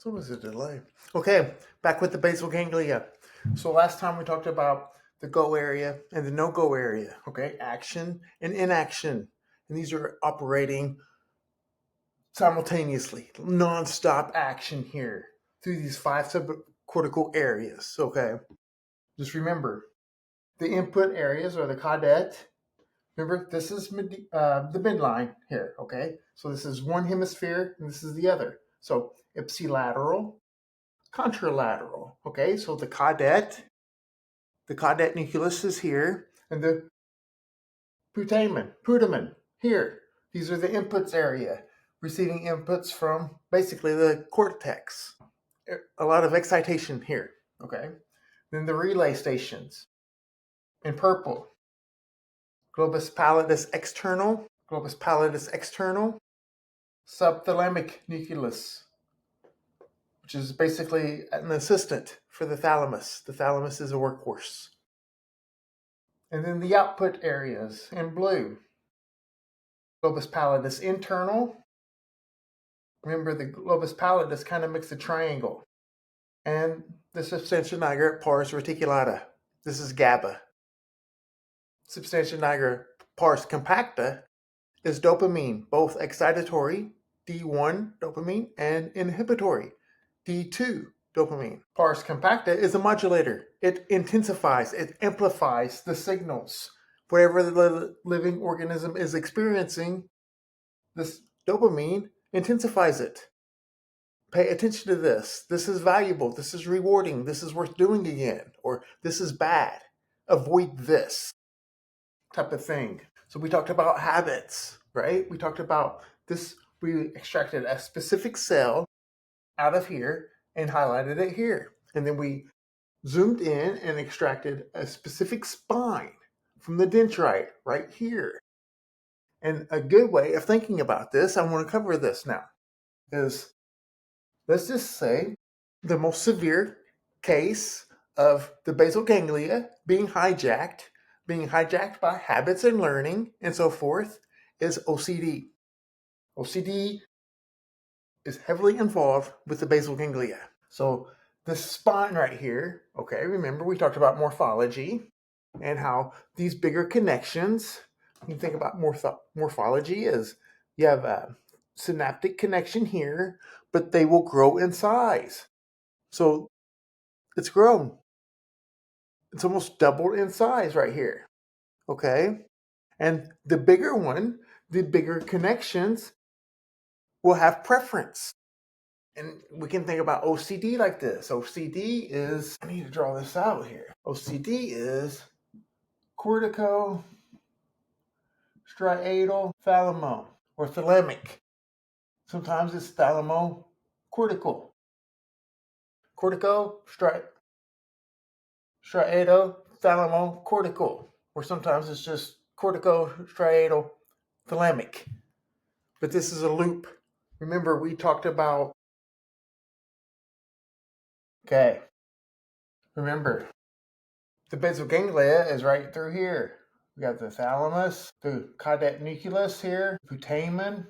So was a delay. Okay, back with the basal ganglia. So last time we talked about the go area and the no-go area. Okay, action and inaction. And these are operating simultaneously, non-stop action here through these 5 subcortical areas. Okay, just remember the input areas are the caudate. Remember, this is the midline here. Okay, so this is one hemisphere and this is the other. So ipsilateral, contralateral. Okay, so the caudate nucleus is here, and the putamen here. These are the inputs area, receiving inputs from basically the cortex. A lot of excitation here. Okay, then the relay stations in purple. Globus pallidus external, subthalamic nucleus, which is basically an assistant for the thalamus. The thalamus is a workhorse. And then the output areas in blue. Globus pallidus internal. Remember, the globus pallidus kind of makes a triangle. And the substantia nigra pars reticulata. This is GABA. Substantia nigra pars compacta is dopamine, both excitatory, D1 dopamine, and inhibitory, D2 dopamine. Pars compacta is a modulator. It intensifies, it amplifies the signals. Whatever the living organism is experiencing, this dopamine intensifies it. Pay attention to this. This is valuable. This is rewarding. This is worth doing again. Or this is bad. Avoid this type of thing. So we talked about habits, right? We talked about this. We extracted a specific cell out of here and highlighted it here. And then we zoomed in and extracted a specific spine from the dendrite right here. And a good way of thinking about this, I want to cover this now, is let's just say the most severe case of the basal ganglia being hijacked by habits and learning and so forth, is OCD. OCD is heavily involved with the basal ganglia. So this spine right here, okay, remember we talked about morphology and how these bigger connections, you think about morphology as you have a synaptic connection here, but they will grow in size. So it's grown. It's almost doubled in size right here. Okay? And the bigger one, the bigger connections will have preference. And we can think about OCD like this. OCD is, I need to draw this out here. OCD is cortico-striato-thalamic or thalamic. Sometimes it's thalamo-cortical. Cortico-striato-thalamo-cortical. Or sometimes it's just cortico-striato-thalamic. But this is a loop. Remember, we talked about, okay, remember, the basal ganglia is right through here. We got the thalamus, the caudate nucleus here, putamen,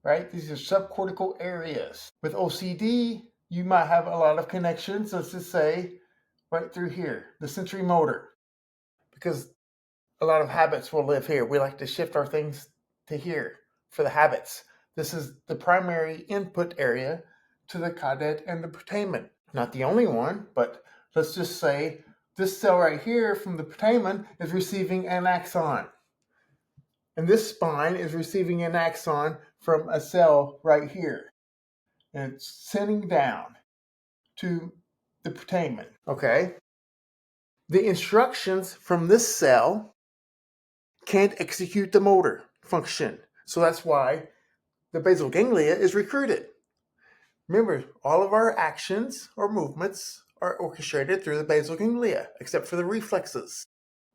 right? These are subcortical areas. With OCD, you might have a lot of connections, let's just say, right through here, the sensory motor, because a lot of habits will live here. We like to shift our things to here for the habits. This is the primary input area to the caudate and the putamen. Not the only one, but let's just say this cell right here from the putamen is receiving an axon. And this spine is receiving an axon from a cell right here. And it's sending down to the putamen. Okay? The instructions from this cell can't execute the motor function. So that's why the basal ganglia is recruited. Remember, all of our actions or movements are orchestrated through the basal ganglia, except for the reflexes.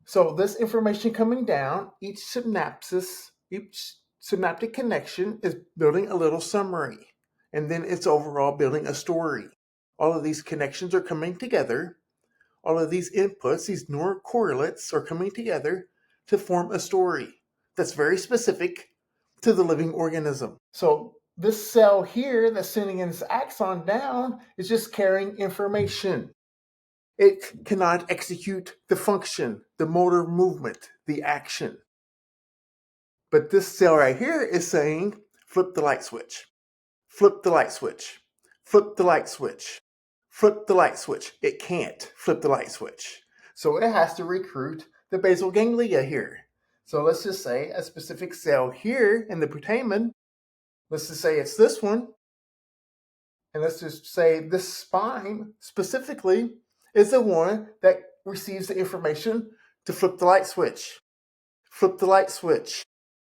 So this information coming down, each synaptic connection is building a little summary, and then it's overall building a story. All of these connections are coming together. All of these inputs, these neural correlates, are coming together to form a story that's very specific to the living organism. So this cell here that's sending its axon down is just carrying information. It cannot execute the function, the motor movement, the action. But this cell right here is saying, flip the light switch, flip the light switch, flip the light switch, flip the light switch. It can't flip the light switch. So it has to recruit the basal ganglia here. So let's just say a specific cell here in the putamen, let's just say it's this one, and let's just say this spine specifically is the one that receives the information to flip the light switch, flip the light switch.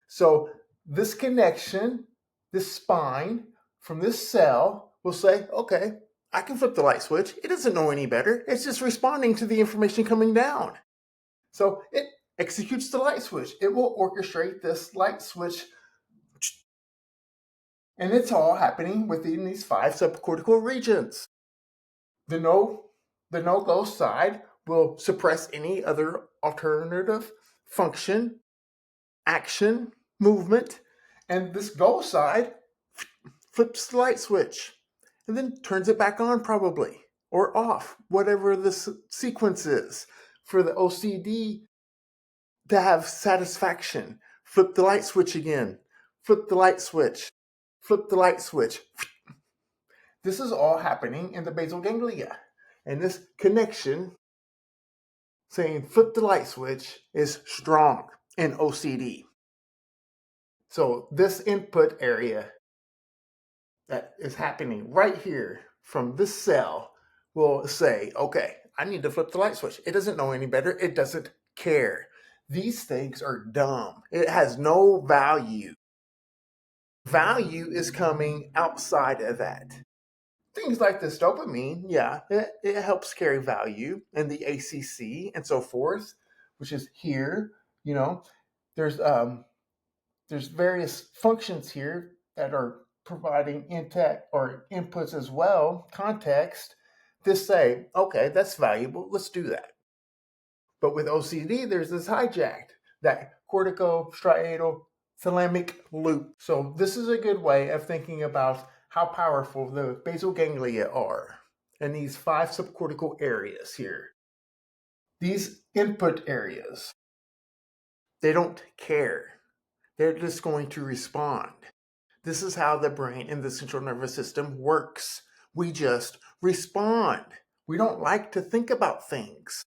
So this connection, this spine from this cell will say, okay, I can flip the light switch. It doesn't know any better. It's just responding to the information coming down. So it executes the light switch. It will orchestrate this light switch. And it's all happening within these 5 subcortical regions. The no-go side will suppress any other alternative function, action, movement, and this go side flips the light switch and then turns it back on probably, or off, whatever the sequence is for the OCD to have satisfaction. Flip the light switch again, flip the light switch, flip the light switch. This is all happening in the basal ganglia. And this connection saying flip the light switch is strong in OCD. So this input area that is happening right here from this cell will say, okay, I need to flip the light switch. It doesn't know any better. It doesn't care. These things are dumb. It has no value. Value is coming outside of that. Things like this dopamine, yeah, it helps carry value, and the ACC and so forth, which is here. There's various functions here that are providing intact or inputs as well, context, to say, okay, that's valuable, let's do that. But with OCD, there's this hijacked, that cortico-striato-thalamic loop. So this is a good way of thinking about how powerful the basal ganglia are and these 5 subcortical areas here. These input areas, they don't care. They're just going to respond. This is how the brain and the central nervous system works. We just respond. We don't like to think about things.